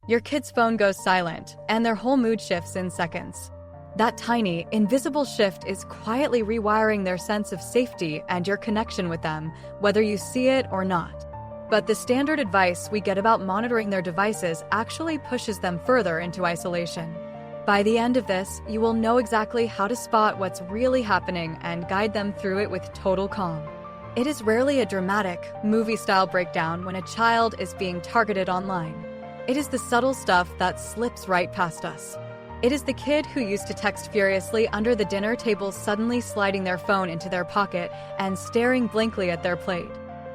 Your kid's phone goes silent, and their whole mood shifts in seconds. That tiny, invisible shift is quietly rewiring their sense of safety and your connection with them, whether you see it or not. But the standard advice we get about monitoring their devices actually pushes them further into isolation. By the end of this, you will know exactly how to spot what's really happening and guide them through it with total calm. It is rarely a dramatic, movie-style breakdown when a child is being targeted online. It is the subtle stuff that slips right past us. It is the kid who used to text furiously under the dinner table suddenly sliding their phone into their pocket and staring blankly at their plate.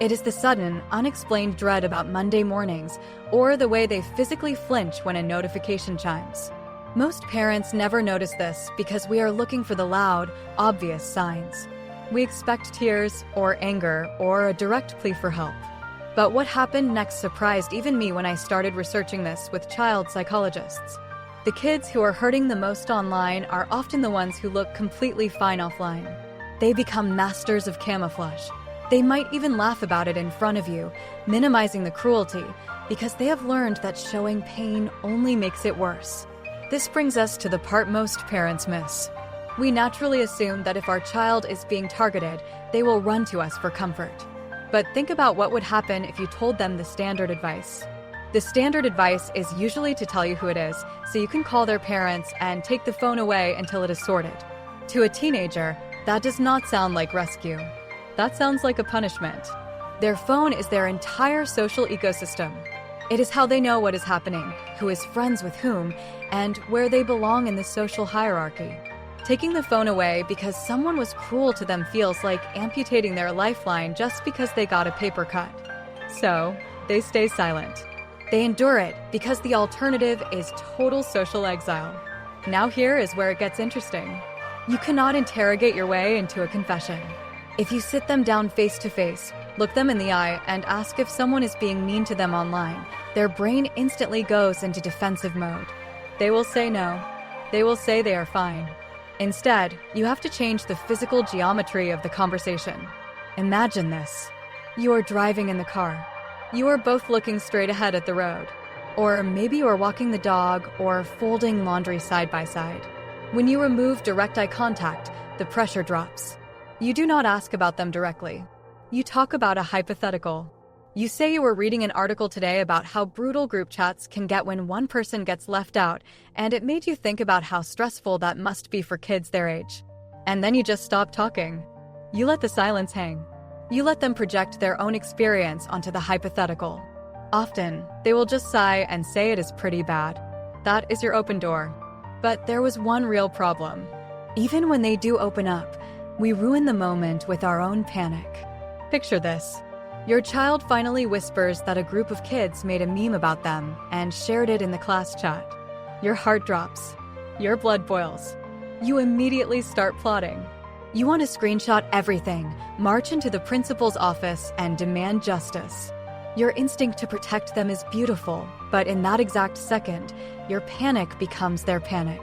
It is the sudden, unexplained dread about Monday mornings, or the way they physically flinch when a notification chimes. Most parents never notice this because we are looking for the loud, obvious signs. We expect tears, or anger, or a direct plea for help. But what happened next surprised even me when I started researching this with child psychologists. The kids who are hurting the most online are often the ones who look completely fine offline. They become masters of camouflage. They might even laugh about it in front of you, minimizing the cruelty, because they have learned that showing pain only makes it worse. This brings us to the part most parents miss. We naturally assume that if our child is being targeted, they will run to us for comfort. But think about what would happen if you told them the standard advice. The standard advice is usually to tell you who it is, so you can call their parents and take the phone away until it is sorted. To a teenager, that does not sound like rescue. That sounds like a punishment. Their phone is their entire social ecosystem. It is how they know what is happening, who is friends with whom, and where they belong in the social hierarchy. Taking the phone away because someone was cruel to them feels like amputating their lifeline just because they got a paper cut. So, they stay silent. They endure it because the alternative is total social exile. Now here is where it gets interesting. You cannot interrogate your way into a confession. If you sit them down face to face, look them in the eye, and ask if someone is being mean to them online, their brain instantly goes into defensive mode. They will say no. They will say they are fine. Instead, you have to change the physical geometry of the conversation. Imagine this. You are driving in the car. You are both looking straight ahead at the road. Or maybe you are walking the dog or folding laundry side by side. When you remove direct eye contact, the pressure drops. You do not ask about them directly. You talk about a hypothetical. You say you were reading an article today about how brutal group chats can get when one person gets left out, and it made you think about how stressful that must be for kids their age. And then you just stop talking. You let the silence hang. You let them project their own experience onto the hypothetical. Often, they will just sigh and say it is pretty bad. That is your open door. But there was one real problem. Even when they do open up, we ruin the moment with our own panic. Picture this. Your child finally whispers that a group of kids made a meme about them and shared it in the class chat. Your heart drops. Your blood boils. You immediately start plotting. You want to screenshot everything, march into the principal's office, and demand justice. Your instinct to protect them is beautiful, but in that exact second, your panic becomes their panic.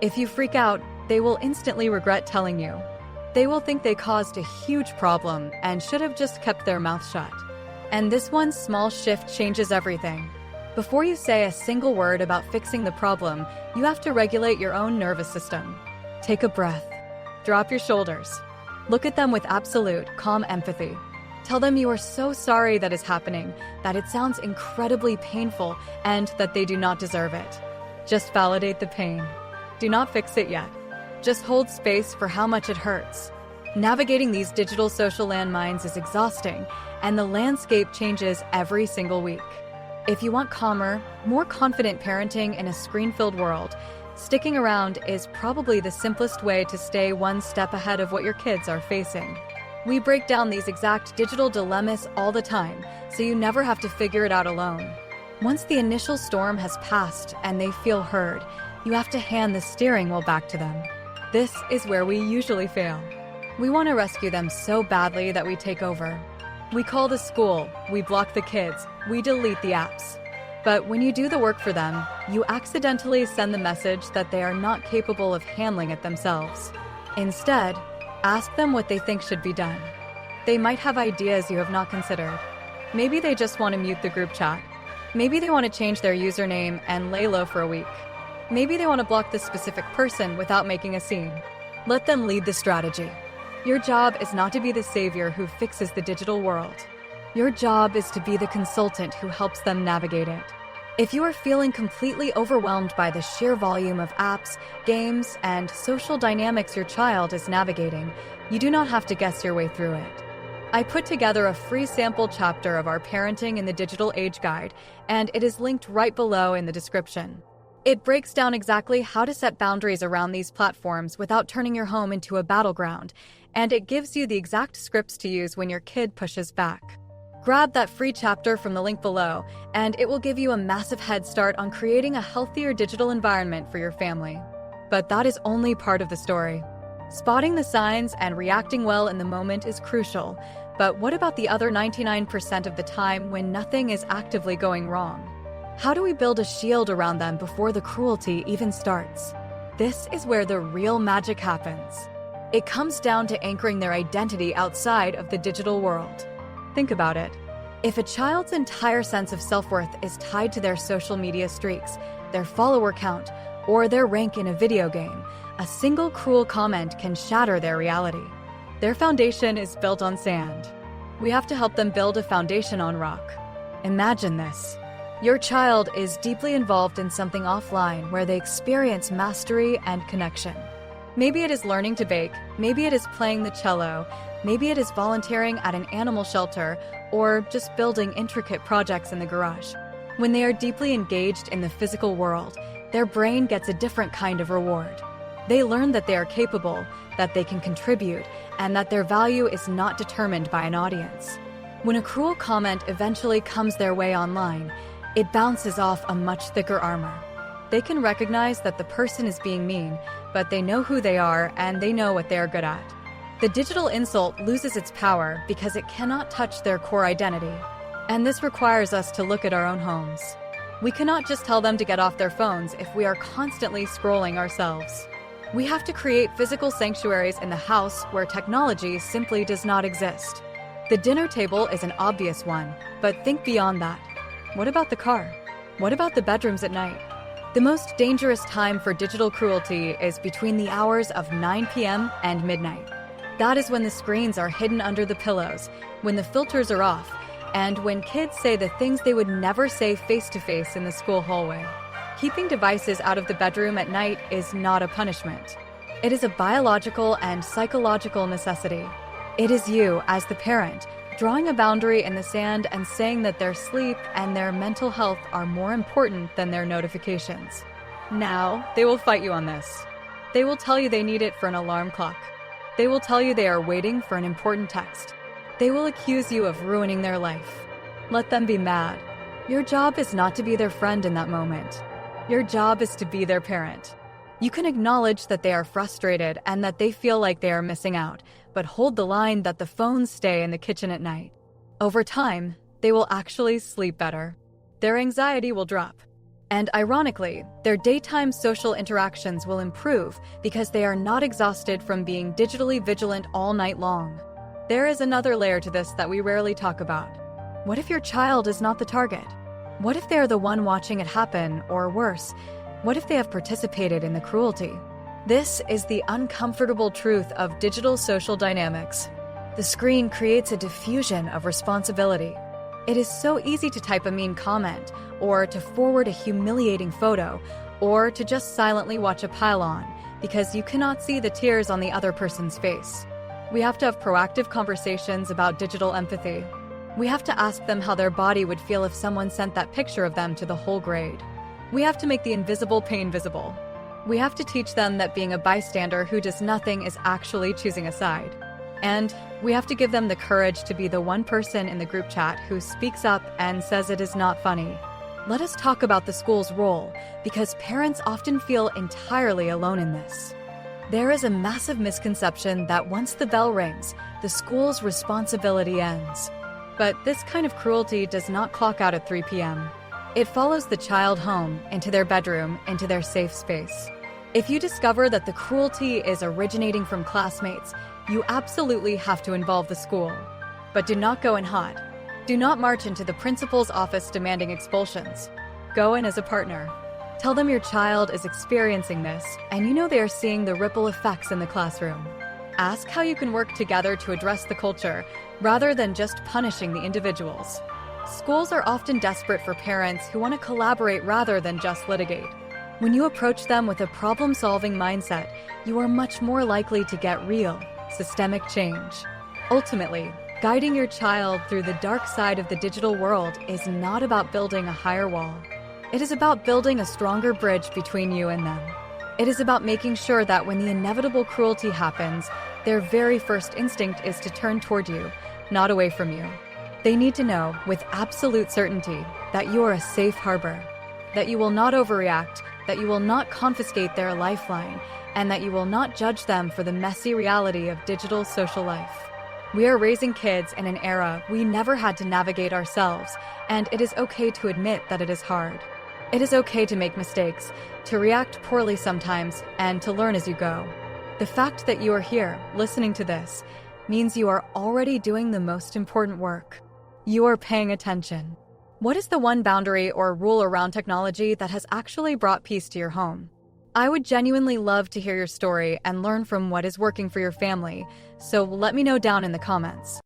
If you freak out, they will instantly regret telling you. They will think they caused a huge problem and should have just kept their mouth shut. And this one small shift changes everything. Before you say a single word about fixing the problem, you have to regulate your own nervous system. Take a breath. Drop your shoulders. Look at them with absolute, calm empathy. Tell them you are so sorry that is happening, that it sounds incredibly painful, and that they do not deserve it. Just validate the pain. Do not fix it yet. Just hold space for how much it hurts. Navigating these digital social landmines is exhausting, and the landscape changes every single week. If you want calmer, more confident parenting in a screen-filled world, sticking around is probably the simplest way to stay one step ahead of what your kids are facing. We break down these exact digital dilemmas all the time, so you never have to figure it out alone. Once the initial storm has passed and they feel heard, you have to hand the steering wheel back to them. This is where we usually fail. We want to rescue them so badly that we take over. We call the school, we block the kids, we delete the apps. But when you do the work for them, you accidentally send the message that they are not capable of handling it themselves. Instead, ask them what they think should be done. They might have ideas you have not considered. Maybe they just want to mute the group chat. Maybe they want to change their username and lay low for a week. Maybe they want to block this specific person without making a scene. Let them lead the strategy. Your job is not to be the savior who fixes the digital world. Your job is to be the consultant who helps them navigate it. If you are feeling completely overwhelmed by the sheer volume of apps, games, and social dynamics your child is navigating, you do not have to guess your way through it. I put together a free sample chapter of our Parenting in the Digital Age Guide, and it is linked right below in the description. It breaks down exactly how to set boundaries around these platforms without turning your home into a battleground, and it gives you the exact scripts to use when your kid pushes back. Grab that free chapter from the link below, and it will give you a massive head start on creating a healthier digital environment for your family. But that is only part of the story. Spotting the signs and reacting well in the moment is crucial, but what about the other 99% of the time when nothing is actively going wrong? How do we build a shield around them before the cruelty even starts? This is where the real magic happens. It comes down to anchoring their identity outside of the digital world. Think about it. If a child's entire sense of self-worth is tied to their social media streaks, their follower count, or their rank in a video game, a single cruel comment can shatter their reality. Their foundation is built on sand. We have to help them build a foundation on rock. Imagine this. Your child is deeply involved in something offline where they experience mastery and connection. Maybe it is learning to bake, maybe it is playing the cello, maybe it is volunteering at an animal shelter, or just building intricate projects in the garage. When they are deeply engaged in the physical world, their brain gets a different kind of reward. They learn that they are capable, that they can contribute, and that their value is not determined by an audience. When a cruel comment eventually comes their way online, it bounces off a much thicker armor. They can recognize that the person is being mean, but they know who they are and they know what they are good at. The digital insult loses its power because it cannot touch their core identity. And this requires us to look at our own homes. We cannot just tell them to get off their phones if we are constantly scrolling ourselves. We have to create physical sanctuaries in the house where technology simply does not exist. The dinner table is an obvious one, but think beyond that. What about the car? What about the bedrooms at night? The most dangerous time for digital cruelty is between the hours of 9 p.m. and midnight. That is when the screens are hidden under the pillows, when the filters are off, and when kids say the things they would never say face-to-face in the school hallway. Keeping devices out of the bedroom at night is not a punishment. It is a biological and psychological necessity. It is you, as the parent, drawing a boundary in the sand and saying that their sleep and their mental health are more important than their notifications. Now, they will fight you on this. They will tell you they need it for an alarm clock. They will tell you they are waiting for an important text. They will accuse you of ruining their life. Let them be mad. Your job is not to be their friend in that moment. Your job is to be their parent. You can acknowledge that they are frustrated and that they feel like they are missing out, but hold the line that the phones stay in the kitchen at night. Over time, they will actually sleep better. Their anxiety will drop. And ironically, their daytime social interactions will improve because they are not exhausted from being digitally vigilant all night long. There is another layer to this that we rarely talk about. What if your child is not the target? What if they are the one watching it happen, or worse, what if they have participated in the cruelty? This is the uncomfortable truth of digital social dynamics. The screen creates a diffusion of responsibility. It is so easy to type a mean comment, or to forward a humiliating photo, or to just silently watch a pile-on, because you cannot see the tears on the other person's face. We have to have proactive conversations about digital empathy. We have to ask them how their body would feel if someone sent that picture of them to the whole grade. We have to make the invisible pain visible. We have to teach them that being a bystander who does nothing is actually choosing a side. And we have to give them the courage to be the one person in the group chat who speaks up and says it is not funny. Let us talk about the school's role, because parents often feel entirely alone in this. There is a massive misconception that once the bell rings, the school's responsibility ends. But this kind of cruelty does not clock out at 3 p.m. It follows the child home, into their bedroom, into their safe space. If you discover that the cruelty is originating from classmates, you absolutely have to involve the school. But do not go in hot. Do not march into the principal's office demanding expulsions. Go in as a partner. Tell them your child is experiencing this, and you know they are seeing the ripple effects in the classroom. Ask how you can work together to address the culture, rather than just punishing the individuals. Schools are often desperate for parents who want to collaborate rather than just litigate. When you approach them with a problem-solving mindset, you are much more likely to get real, systemic change. Ultimately, guiding your child through the dark side of the digital world is not about building a higher wall. It is about building a stronger bridge between you and them. It is about making sure that when the inevitable cruelty happens, their very first instinct is to turn toward you, not away from you. They need to know with absolute certainty that you are a safe harbor, that you will not overreact, that you will not confiscate their lifeline, and that you will not judge them for the messy reality of digital social life. We are raising kids in an era we never had to navigate ourselves, and it is okay to admit that it is hard. It is okay to make mistakes, to react poorly sometimes, and to learn as you go. The fact that you are here, listening to this, means you are already doing the most important work. You are paying attention. What is the one boundary or rule around technology that has actually brought peace to your home? I would genuinely love to hear your story and learn from what is working for your family, so let me know down in the comments.